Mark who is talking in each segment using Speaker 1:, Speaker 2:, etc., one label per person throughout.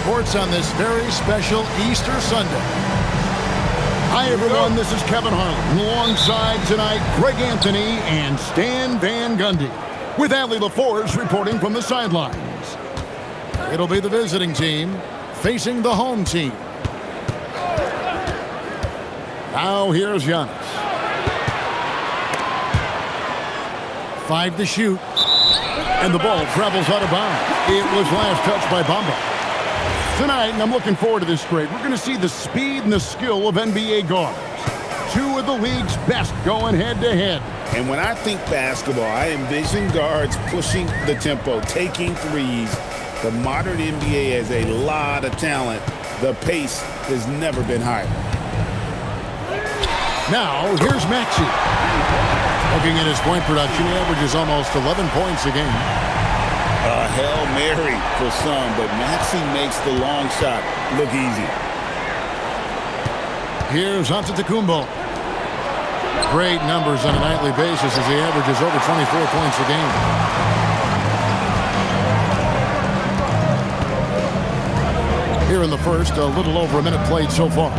Speaker 1: Sports on this very special Easter Sunday. Hi, everyone. This is Kevin Harlan. Alongside tonight, Greg Anthony and Stan Van Gundy. With Allie LaForge reporting from the sidelines. It'll be the visiting team facing the home team. Now here's Giannis. 5 to shoot. And the ball travels out of bounds. It was last touched by Bamba. Tonight, and I'm looking forward to this grade, we're going to see the speed and the skill of NBA guards. 2 of the league's best going head-to-head.
Speaker 2: And when I think basketball, I envision guards pushing the tempo, taking threes. The modern NBA has a lot of talent. The pace has never been higher.
Speaker 1: Now, here's Maxey. Looking at his point production, he averages almost 11 points a game.
Speaker 2: A Hail Mary for some, but Maxey makes the long shot look easy.
Speaker 1: Here's Antetokounmpo. Great numbers on a nightly basis as he averages over 24 points a game. Here in the first, a little over a minute played so far.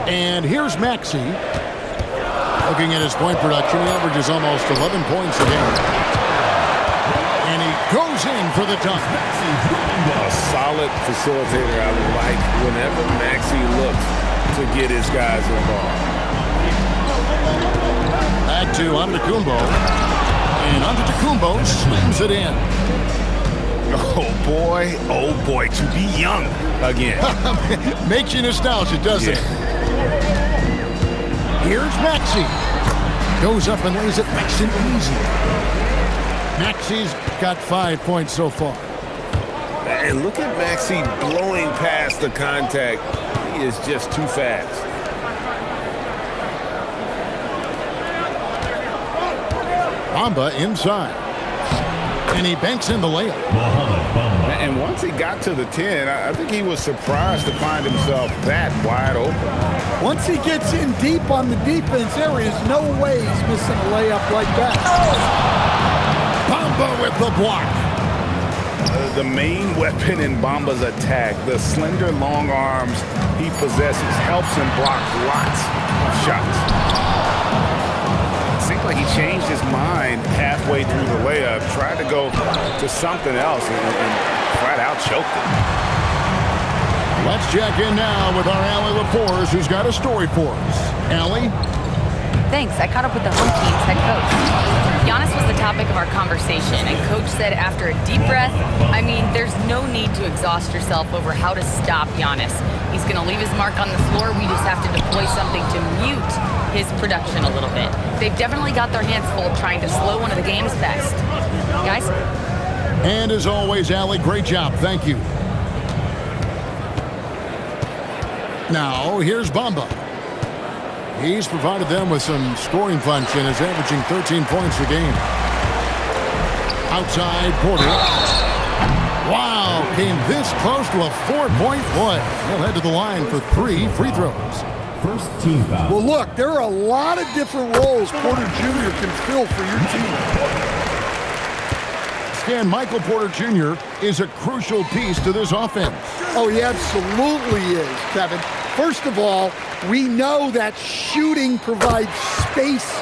Speaker 1: And here's Maxey. Looking at his point production, he averages almost 11 points a game. And he goes in for the dunk.
Speaker 2: A solid facilitator. I like whenever Maxey looks to get his guys involved.
Speaker 1: Back to Antetokounmpo. And Antetokounmpo slams it in.
Speaker 2: Oh boy, to be young again.
Speaker 1: Makes you nostalgic, doesn't it? Here's Maxey. Goes up and lays it nice and easy. Maxey's got 5 points so far.
Speaker 2: And look at Maxey blowing past the contact. He is just too fast.
Speaker 1: Bamba inside. And he banks in the layup.
Speaker 2: And once he got to the 10, I think he was surprised to find himself that wide open.
Speaker 3: Once he gets in deep on the defense, there is no way he's missing a layup like that.
Speaker 1: Bamba with the block.
Speaker 2: The main weapon in Bamba's attack, the slender long arms he possesses, helps him block lots of shots. Seems like he changed his mind halfway through the layup, tried to go to something else, and flat out choked it.
Speaker 1: Let's check in now with our Allie LaForge, who's got a story for us. Allie?
Speaker 4: Thanks. I caught up with the home team's head coach. Giannis was the topic of our conversation, and coach said after a deep breath, there's no need to exhaust yourself over how to stop Giannis. He's going to leave his mark on the floor. We just have to deploy something to mute his production a little bit. They've definitely got their hands full trying to slow one of the game's best. Guys?
Speaker 1: And as always, Allie, great job. Thank you. Now, here's Bamba. He's provided them with some scoring punch and is averaging 13 points a game. Outside, Porter. Wow, came this close to a 4-point play. He'll head to the line for 3 free throws.
Speaker 5: First team foul.
Speaker 3: Well, look, there are a lot of different roles Porter Jr. can fill for your team.
Speaker 1: And Michael Porter Jr. is a crucial piece to this offense.
Speaker 3: Oh, he absolutely is, Kevin. First of all, we know that shooting provides space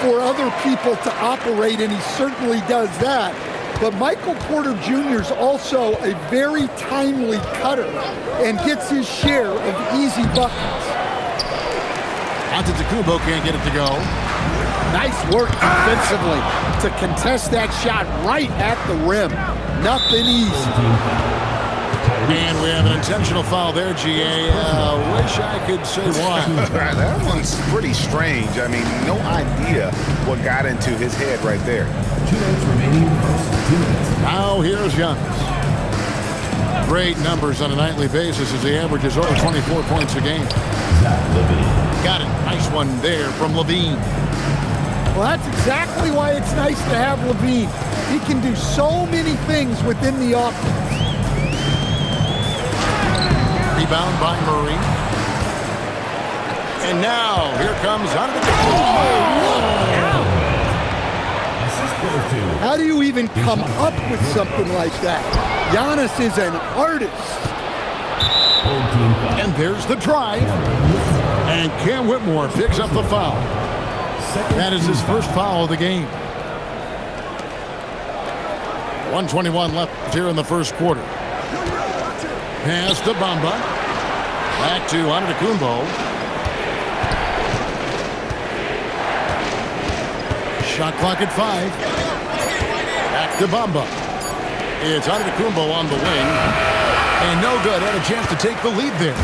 Speaker 3: for other people to operate, and he certainly does that. But Michael Porter Jr. is also a very timely cutter and gets his share of easy buckets.
Speaker 1: Antetokounmpo can't get it to go.
Speaker 3: Nice work defensively to contest that shot right at the rim. Nothing easy.
Speaker 1: And we have an intentional foul there, GA. Wish I could say why.
Speaker 2: That one's pretty strange. No idea what got into his head right there.
Speaker 5: 2 minutes remaining. 2 minutes.
Speaker 1: Now here's Giannis. Great numbers on a nightly basis as he averages over 24 points a game. Got it. Nice one there from Levine.
Speaker 3: Well, that's exactly why it's nice to have Levine. He can do so many things within the offense.
Speaker 1: Rebound by Murray. And now, here comes Antetokounmpo.
Speaker 3: How do you even come up with something like that. Giannis is an artist.
Speaker 1: And there's the drive. And Cam Whitmore picks up the foul. That is his first foul of the game. 1:21 left here in the first quarter. Pass to Bamba. Back to Antetokounmpo. Shot clock at 5. Back to Bamba. It's Antetokounmpo on the wing. And no good. Had a chance to take the lead there.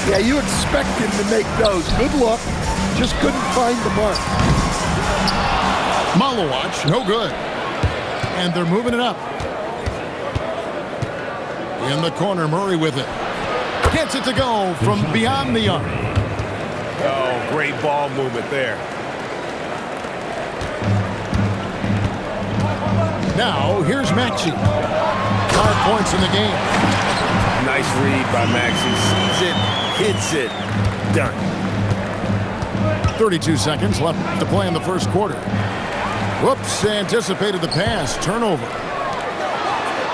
Speaker 3: Yeah, you expect him to make those. Good luck. Just couldn't find the mark.
Speaker 1: Malowacz, no good. And they're moving it up. In the corner, Murray with it. Gets it to go from beyond the arc.
Speaker 2: Oh, great ball movement there.
Speaker 1: Now, here's Maxey. 5 points in the game.
Speaker 2: Nice read by Maxey. Sees it, hits it, done.
Speaker 1: 32 seconds left to play in the first quarter. Whoops, anticipated the pass. Turnover.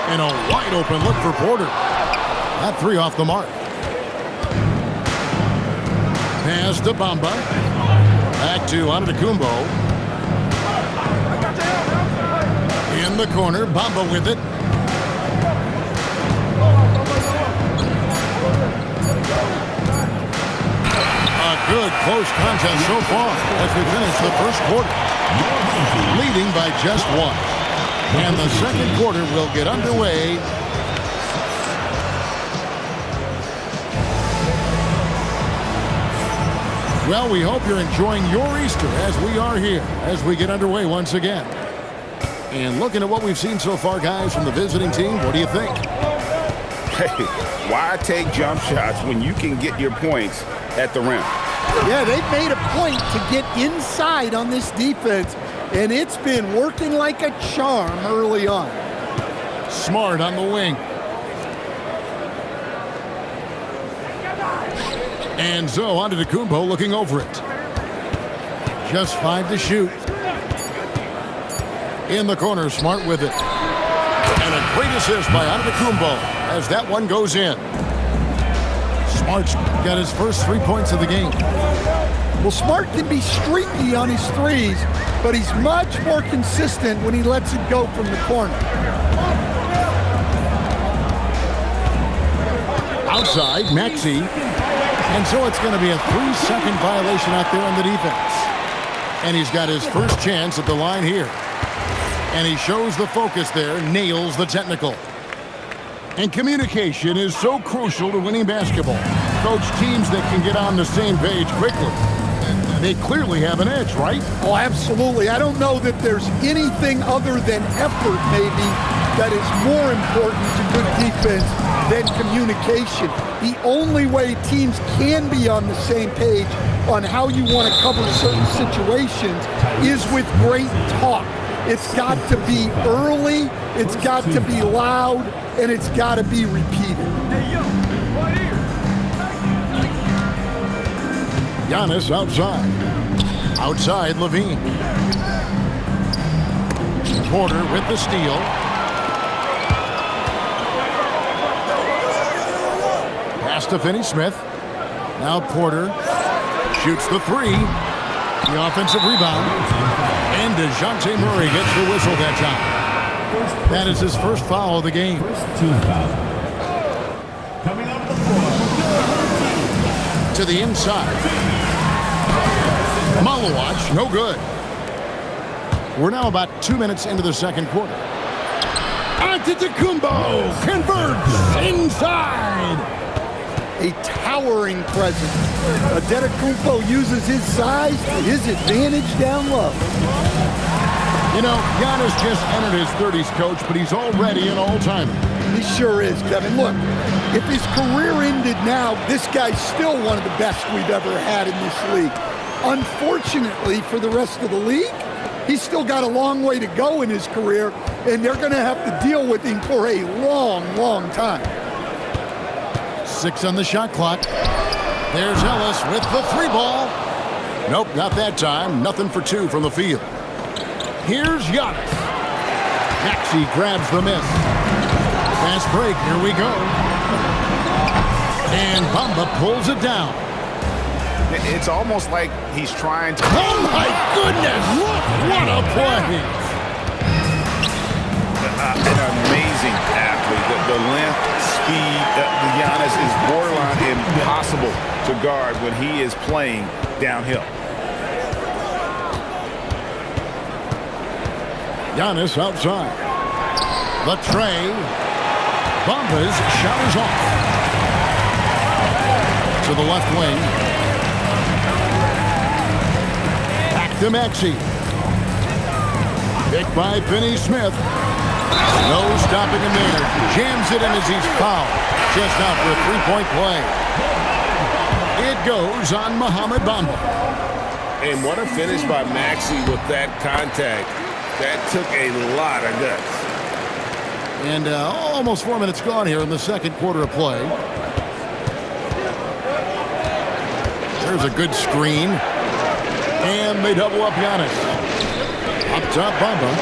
Speaker 1: And a wide open look for Porter. That 3 off the mark. Pass to Bamba. Back to Antetokounmpo. In the corner, Bamba with it. A good close contest so far as we finish the first quarter. Leading by just 1. And the second quarter will get underway. Well, we hope you're enjoying your Easter as we are here as we get underway once again. And looking at what we've seen so far, guys, from the visiting team, what do you think?
Speaker 2: Hey, why take jump shots when you can get your points at the rim?
Speaker 3: Yeah, they've made a point to get inside on this defense, and it's been working like a charm early on.
Speaker 1: Smart on the wing. And so Antetokounmpo looking over it. Just 5 to shoot. In the corner, Smart with it. And a great assist by Antetokounmpo as that one goes in. Smart's got his first 3 points of the game.
Speaker 3: Well, Smart can be streaky on his threes, but he's much more consistent when he lets it go from the corner.
Speaker 1: Outside, Maxey. And so it's going to be a 3-second violation out there on the defense. And he's got his first chance at the line here. And he shows the focus there, nails the technical. And communication is so crucial to winning basketball. Coach, teams that can get on the same page quickly, they clearly have an edge, right?
Speaker 3: Oh, absolutely. I don't know that there's anything other than effort, maybe, that is more important to good defense than communication. The only way teams can be on the same page on how you want to cover certain situations is with great talk. It's got to be early, it's got to be loud, and it's got to be repeated.
Speaker 1: Giannis outside. Outside, Levine. Porter with the steal. Pass to Finney-Smith. Now Porter shoots the 3. The offensive rebound. And DeJounte Murray gets the whistle that time. That is his first foul of the game.
Speaker 5: First team foul. Coming off the floor.
Speaker 1: To the inside. Malowacz, no good. We're now about 2 minutes into the second quarter. Antetokounmpo converts inside.
Speaker 3: A towering presence. Antetokounmpo uses his size to his advantage down low.
Speaker 1: You know, Giannis just entered his 30s, Coach, but he's already an all-timer.
Speaker 3: He sure is, Kevin. Look, if his career ended now, this guy's still one of the best we've ever had in this league. Unfortunately for the rest of the league, he's still got a long way to go in his career, and they're going to have to deal with him for a long, long time.
Speaker 1: 6 on the shot clock. There's Ellis with the 3 ball. Nope, not that time. Nothing for 2 from the field. Here's Giannis. Maxey grabs the miss. Fast break, here we go. And Bamba pulls it down.
Speaker 2: It's almost like he's trying to...
Speaker 1: Oh my goodness! What a play!
Speaker 2: An amazing athlete. The length, speed, Giannis is borderline impossible to guard when he is playing downhill.
Speaker 1: Giannis outside. The tray. Bamba's shot is off. To the left wing. Back to Maxey. Picked by Finney-Smith. No stopping him there. Jams it in as he's fouled. Just out for a three-point play. It goes on Mohamed Bamba.
Speaker 2: And what a finish by Maxey with that contact. That took a lot of guts.
Speaker 1: And almost 4 minutes gone here in the second quarter of play. There's a good screen. And they double up Giannis. Up top, Bamba.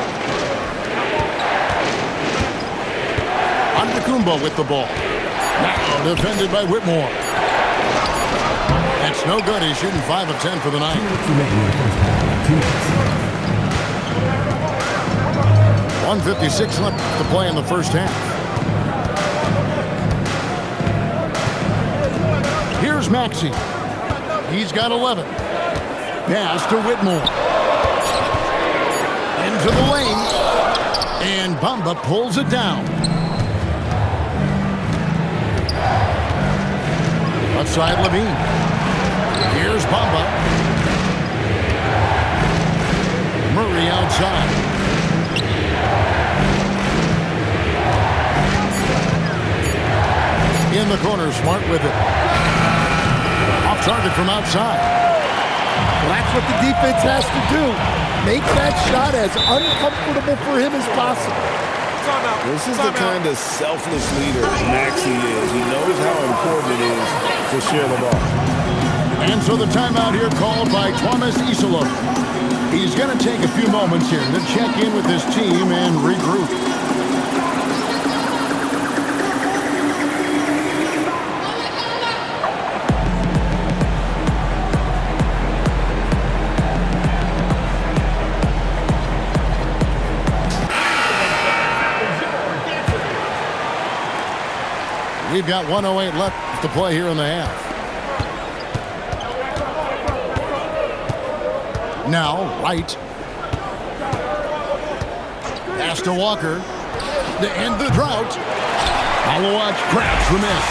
Speaker 1: Antetokounmpo with the ball. Now defended by Whitmore. That's no good. He's shooting 5 of 10 for the night. 1:56 left to play in the first half. Here's Maxey. He's got 11. Pass to Whitmore. Into the lane. And Bamba pulls it down. Left side, Levine. Here's Bamba. Murray outside. In the corner, Smart with it. Off target from outside.
Speaker 3: Well, that's what the defense has to do. Make that shot as uncomfortable for him as possible.
Speaker 2: This is the kind of selfless leader Maxey is. He knows how important it is to share the ball.
Speaker 1: And so the timeout here called by Thomas Isola. He's going to take a few moments here to check in with his team and regroup. We've got 1:08 left to play here in the half. Now, Wright. Pass to Walker. To end the drought. Malawatch grabs the miss.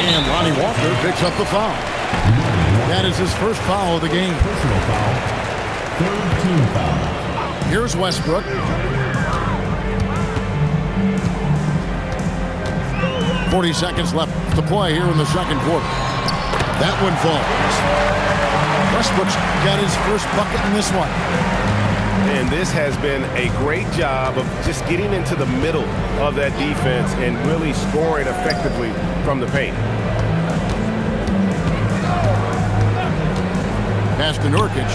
Speaker 1: And Lonnie Walker picks up the foul. That is his first foul of the game.
Speaker 5: Personal foul. Third team foul.
Speaker 1: Here's Westbrook. 40 seconds left to play here in the second quarter. That one falls. Westbrook's got his first bucket in this one.
Speaker 6: And this has been a great job of just getting into the middle of that defense and really scoring effectively from the paint.
Speaker 1: Pass to Nurkic.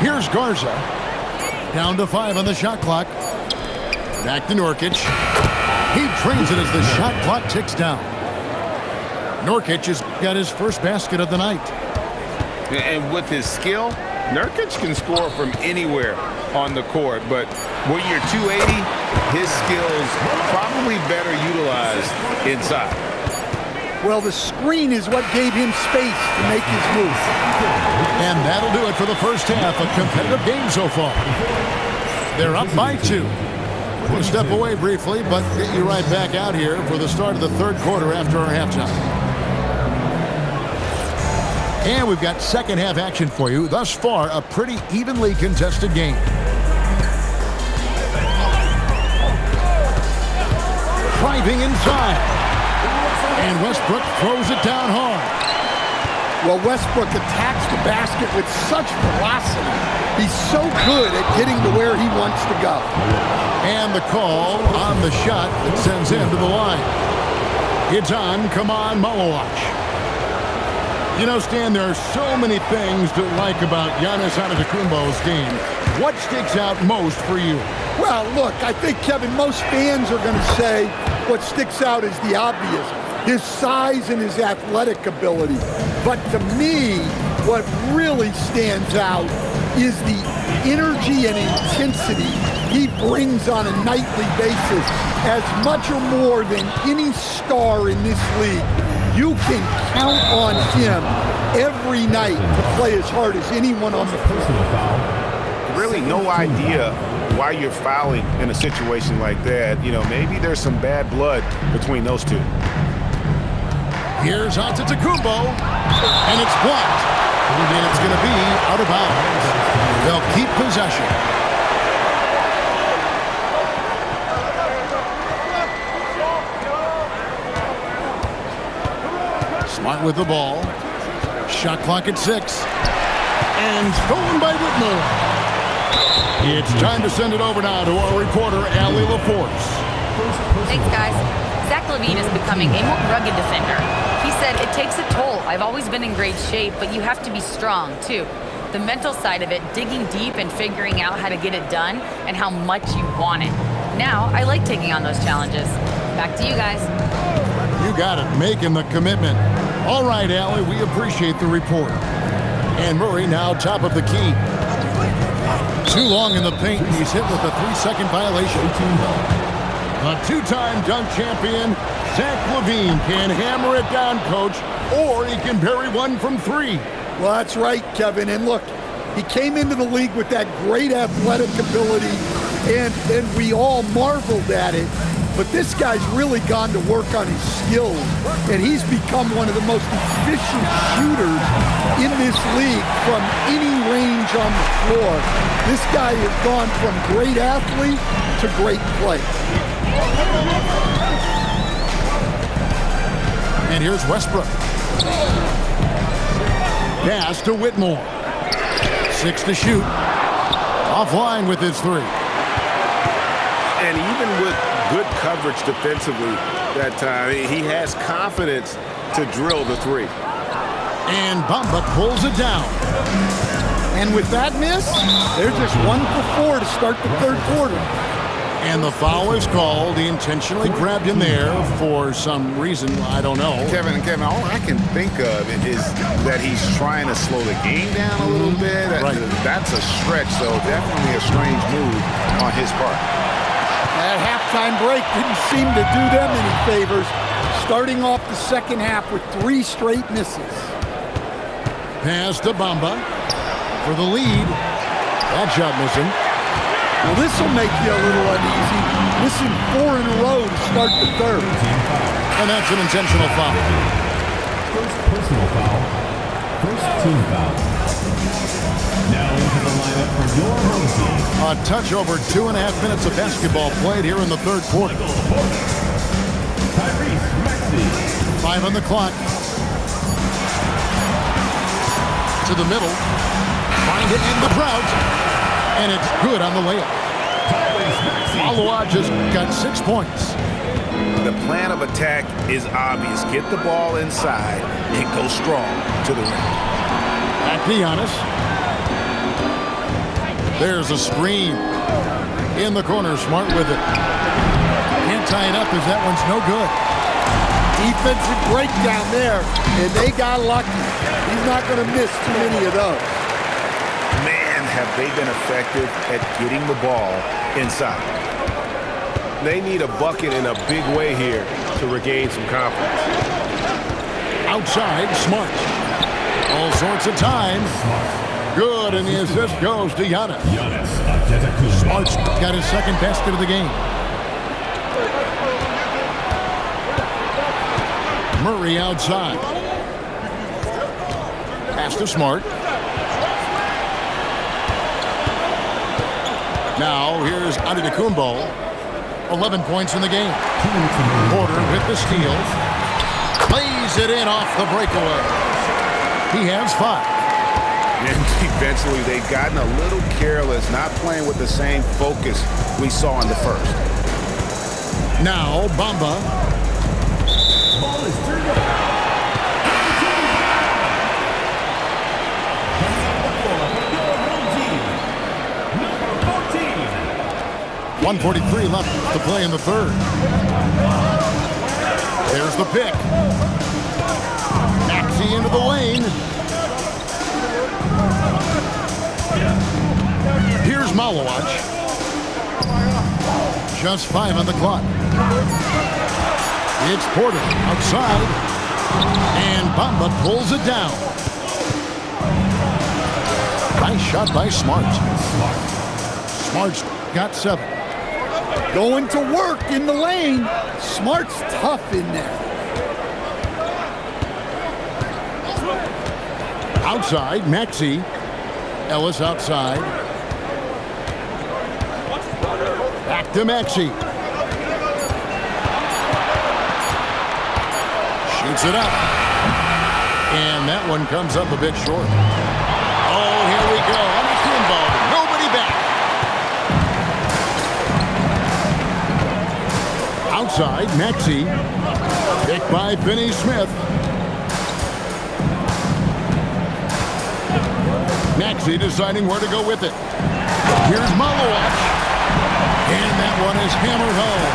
Speaker 1: Here's Garza. Down to 5 on the shot clock. Back to Nurkic. He trains it as the shot clock ticks down. Nurkic has got his first basket of the night.
Speaker 2: And with his skill, Nurkic can score from anywhere on the court. But when you're 280, his skills probably better utilized inside.
Speaker 3: Well, the screen is what gave him space to make his move.
Speaker 1: And that'll do it for the first half. A competitive game so far. They're up by 2. We'll step away briefly, but get you right back out here for the start of the third quarter after our halftime. And we've got second half action for you. Thus far, a pretty evenly contested game. Driving inside. And Westbrook throws it down hard.
Speaker 3: Well, Westbrook attacks the basket with such velocity. He's so good at getting to where he wants to go.
Speaker 1: And the call on the shot that sends him to the line. It's on Malawatch. You know, Stan, there are so many things to like about Giannis Antetokounmpo's game. What sticks out most for you?
Speaker 3: Well, look, I think, Kevin, most fans are going to say what sticks out is the obvious, his size and his athletic ability. But to me, what really stands out is the energy and intensity he brings on a nightly basis, as much or more than any star in this league. You can count on him every night to play as hard as anyone on the field.
Speaker 6: Really no idea why you're fouling in a situation like that. You know, maybe there's some bad blood between those two.
Speaker 1: Here's Antetokounmpo, and it's blocked. And it's going to be out of bounds. They'll keep possession. Smart with the ball. Shot clock at 6. And stolen by Whitmore. It's time to send it over now to our reporter, Allie LaForce.
Speaker 4: Thanks, guys. Zach LaVine is becoming a more rugged defender. He said, it takes a toll. I've always been in great shape, but you have to be strong, too. The mental side of it, digging deep and figuring out how to get it done and how much you want it. Now, I like taking on those challenges. Back to you guys.
Speaker 1: You got it, making the commitment. All right, Allie, we appreciate the report. And Murray now top of the key. Too long in the paint, and he's hit with a 3-second violation. A two-time dunk champion, Zach LaVine can hammer it down, Coach, or he can bury one from 3.
Speaker 3: Well, that's right, Kevin. And look, he came into the league with that great athletic ability, and we all marveled at it. But this guy's really gone to work on his skills, and he's become one of the most efficient shooters in this league from any range on the floor. This guy has gone from great athlete to great play.
Speaker 1: And here's Westbrook. Pass to Whitmore. 6 to shoot. Offline with his 3.
Speaker 6: And even with good coverage defensively that time, he has confidence to drill the 3.
Speaker 1: And Bamba pulls it down.
Speaker 3: And with that miss, they're just 1 for 4 to start the third quarter.
Speaker 1: And the foul is called. He intentionally grabbed him there for some reason. I don't know.
Speaker 2: Kevin, all I can think of is that he's trying to slow the game down a little bit.
Speaker 1: Right.
Speaker 2: That's a stretch, so definitely a strange move on his part.
Speaker 3: That halftime break didn't seem to do them any favors, starting off the second half with 3 straight misses.
Speaker 1: Pass to Bamba for the lead. That shot missing.
Speaker 3: Well, this will make you a little uneasy. Missing 4 in a row to start the third.
Speaker 1: And that's an intentional foul.
Speaker 5: First personal foul. First team foul. Now into the lineup for your home team.
Speaker 1: A touch over 2.5 minutes of basketball played here in the third quarter.
Speaker 5: Tyrese Maxey.
Speaker 1: 5 on the clock. To the middle. Trying to end the drought. And it's good on the layup. Aloha just got 6 points.
Speaker 6: The plan of attack is obvious. Get the ball inside and go strong to the rim.
Speaker 1: Back to Giannis. There's a screen. In the corner, Smart with it. Can't tie it up as that one's no good.
Speaker 3: Defensive breakdown there, and they got lucky. He's not going to miss too many of those.
Speaker 6: Man, have they been effective at getting the ball inside. They need a bucket in a big way here to regain some confidence.
Speaker 1: Outside, Smart. All sorts of time. Good, and the assist goes to Giannis. Smart's got his second basket of the game. Murray outside. Pass to Smart. Now here's Antetokounmpo. 11 points in the game. Porter with the steal. Lays it in off the breakaway. He has 5.
Speaker 2: And defensively, they've gotten a little careless, not playing with the same focus we saw in the first.
Speaker 1: Now Bamba. 1:43 left to play in the third. There's the pick. Maxey into the lane. Here's Malowacz. Just 5 on the clock. It's Porter outside. And Bamba pulls it down. Nice shot by Smart. Smart's got 7.
Speaker 3: Going to work in the lane. Smart's tough in there.
Speaker 1: Outside, Maxey. Ellis outside. Back to Maxey. Shoots it up. And that one comes up a bit short. Oh, here we go. On the Kumbo. Nobody back. Outside, Maxey. Picked by Finney Smith. Maxey deciding where to go with it. Here's Malowacz. And that one is hammered home.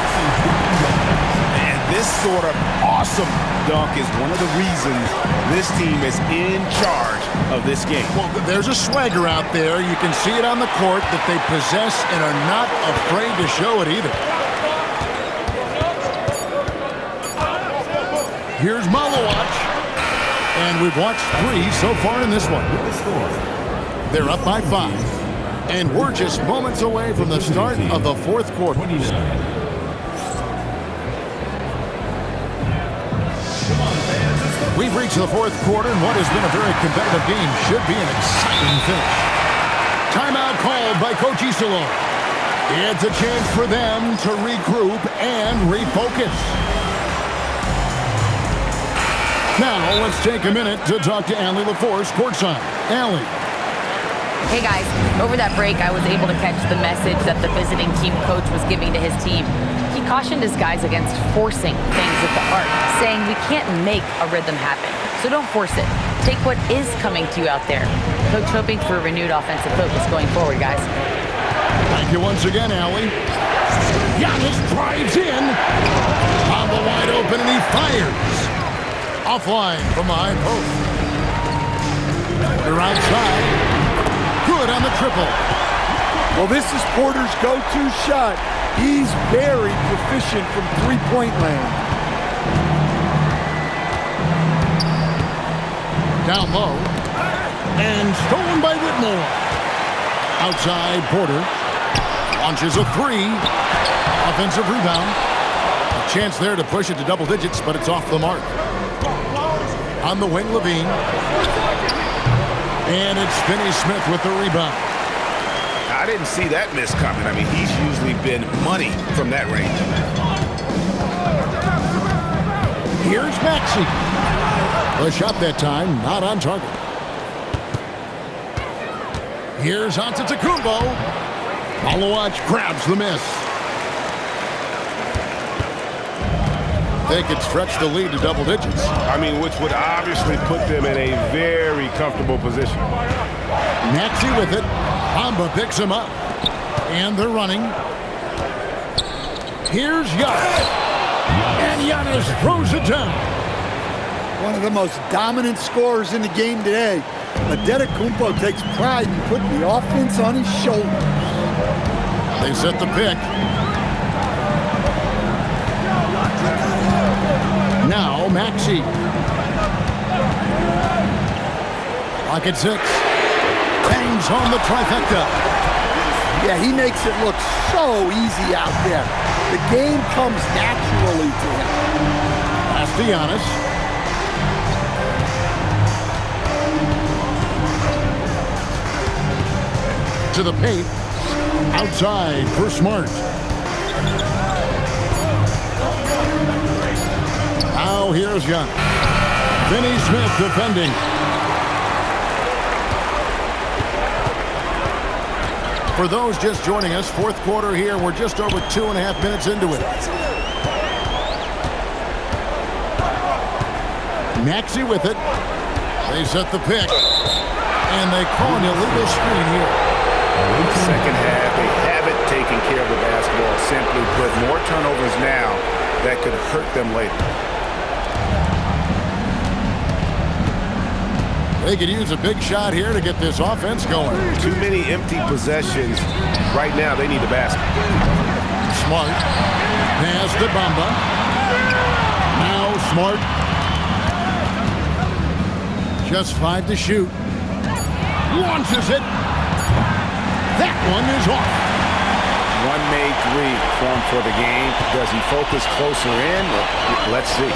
Speaker 6: And this sort of awesome dunk is one of the reasons this team is in charge of this game.
Speaker 1: Well, there's a swagger out there. You can see it on the court that they possess and are not afraid to show it either. Here's Malowacz. And we've watched 3 so far in this one. They're up by 5. And we're just moments away from the start of the fourth quarter. We've reached the fourth quarter, and what has been a very competitive game should be an exciting finish. Timeout called by Coach Iserlohn. It's a chance for them to regroup and refocus. Now, let's take a minute to talk to Allie LaForce courtside. Allie.
Speaker 4: Hey guys, over that break I was able to catch the message that the visiting team coach was giving to his team. He cautioned his guys against forcing things at the arc, saying we can't make a rhythm happen, so don't force it. Take what is coming to you out there. Coach hoping for a renewed offensive focus going forward, guys.
Speaker 1: Thank you once again, Allie. Giannis drives in. Bamba wide open and he fires. Offline from the high post. They're outside. Good on the triple.
Speaker 3: Well, this is Porter's go-to shot. He's very proficient from three-point land.
Speaker 1: Down low. And stolen by Whitmore. Outside, Porter. Launches a 3. Offensive rebound. A chance there to push it to double digits, but it's off the mark. On the wing, Levine. And it's Finney Smith with the rebound.
Speaker 6: I didn't see that miss coming. I mean, he's usually been money from that range.
Speaker 1: Here's Maxey. The shot that time, not on target. Here's Antetokounmpo. Malowacz grabs the miss. They could stretch the lead to double digits.
Speaker 6: I mean, which would obviously put them in a very comfortable position.
Speaker 1: Maxey with it. Bamba picks him up. And they're running. Here's Giannis. And Giannis throws it down.
Speaker 3: One of the most dominant scorers in the game today. Antetokounmpo takes pride in putting the offense on his shoulders.
Speaker 1: They set the pick. Now Maxey. Lock at 6. Bangs home the trifecta.
Speaker 3: Yeah, he makes it look so easy out there. The game comes naturally to him.
Speaker 1: Pass to Giannis. To the paint. Outside for Smart. Now here's Giannis. Finney Smith defending. For those just joining us, fourth quarter here. We're just over 2.5 minutes into it. Maxey with it. They set the pick. And they call an illegal screen here.
Speaker 6: Second half, they haven't taken care of the basketball. Simply put, more turnovers now that could hurt them later.
Speaker 1: They could use a big shot here to get this offense going.
Speaker 6: Too many empty possessions. Right now, they need the basket.
Speaker 1: Smart. Pass to Bamba. Now Smart. Just 5 to shoot. Launches it. That one is off.
Speaker 6: One made three for the game. Does he focus closer in? Let's see.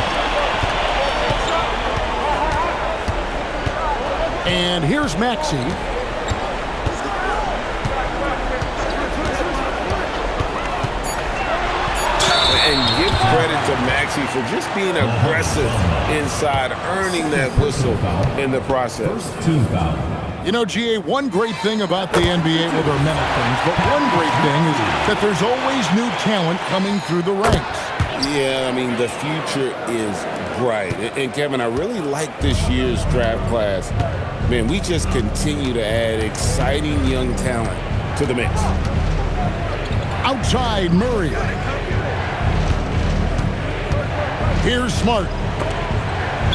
Speaker 1: And here's Maxey.
Speaker 6: And give credit to Maxey for just being aggressive inside, earning that whistle in the process.
Speaker 5: First team foul.
Speaker 1: You know, GA, one great thing about the NBA, well, there are many things, but one great thing is that there's always new talent coming through the ranks.
Speaker 2: Yeah, I mean, the future is bright. And Kevin, I really like this year's draft class. Man, we just continue to add exciting young talent to the mix.
Speaker 1: Outside, Murray. Here's Smart.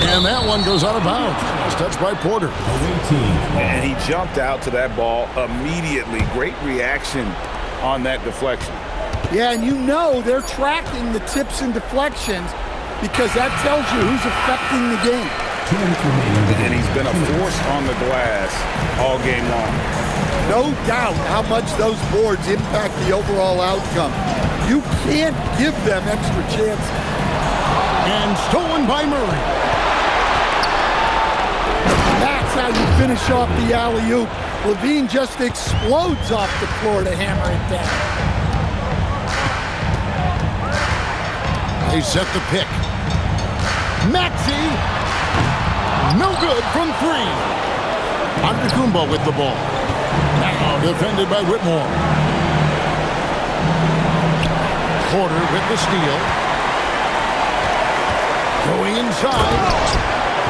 Speaker 1: And that one goes out of bounds. Nice touch by Porter.
Speaker 5: Away team.
Speaker 6: And he jumped out to that ball immediately. Great reaction on that deflection.
Speaker 3: Yeah, and you know they're tracking the tips and deflections because that tells you who's affecting the game.
Speaker 5: 2 minutes remaining.
Speaker 6: And he's been a force on the glass all game long.
Speaker 3: No doubt how much those boards impact the overall outcome. You can't give them extra chances.
Speaker 1: And stolen by Murray.
Speaker 3: That's how you finish off the alley-oop. Levine just explodes off the floor to hammer it down.
Speaker 1: They set the pick. Maxey. No good from 3. Antetokounmpo with the ball. Now defended by Whitmore. Porter with the steal. Going inside.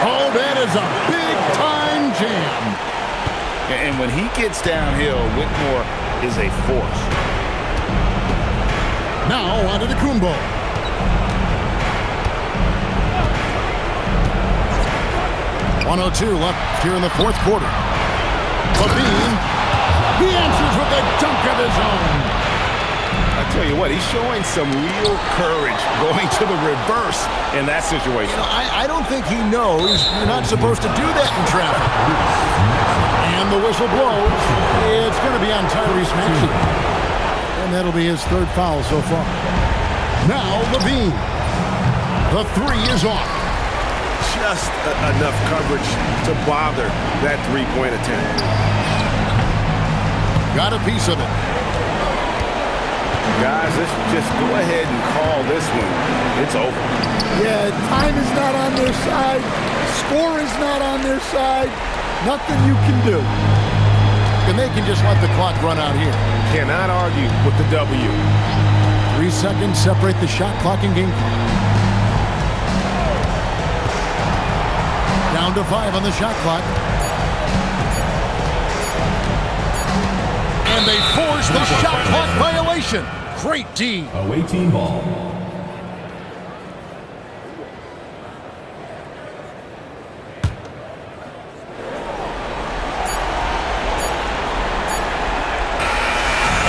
Speaker 1: Oh, that is a big-time jam.
Speaker 2: And when he gets downhill, Whitmore is a force.
Speaker 1: Now onto the Kumbo. .102 left here in the fourth quarter. Levine, he answers with a dunk of his own.
Speaker 6: I tell you what, he's showing some real courage going to the reverse in that situation.
Speaker 1: You know, I don't think he knows you're not supposed to do that in traffic. And the whistle blows. It's going to be on Tyrese Maxey. And that'll be his 3rd foul so far. Now Levine. The 3 is off.
Speaker 6: Just enough coverage to bother that three-point attempt.
Speaker 1: Got a piece of it.
Speaker 6: Guys, let's just go ahead and call this one. It's over.
Speaker 3: Yeah, time is not on their side. Score is not on their side. Nothing you can do.
Speaker 1: And they can just let the clock run out here.
Speaker 6: Cannot argue with the W.
Speaker 1: 3 seconds separate the shot clock and game clock. Down to 5 on the shot clock. And they force the shot clock violation. Great D.
Speaker 5: Away team ball.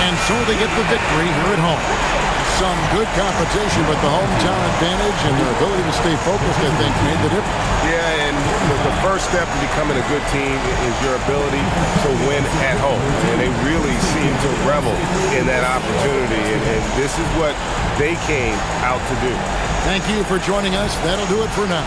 Speaker 1: And so they get the victory here at home. Some good competition, but the hometown advantage and their ability to stay focused, I think, made the difference.
Speaker 6: Yeah, and the first step to becoming a good team is your ability to win at home. And they really seem to revel in that opportunity. And this is what they came out to do.
Speaker 1: Thank you for joining us. That'll do it for now.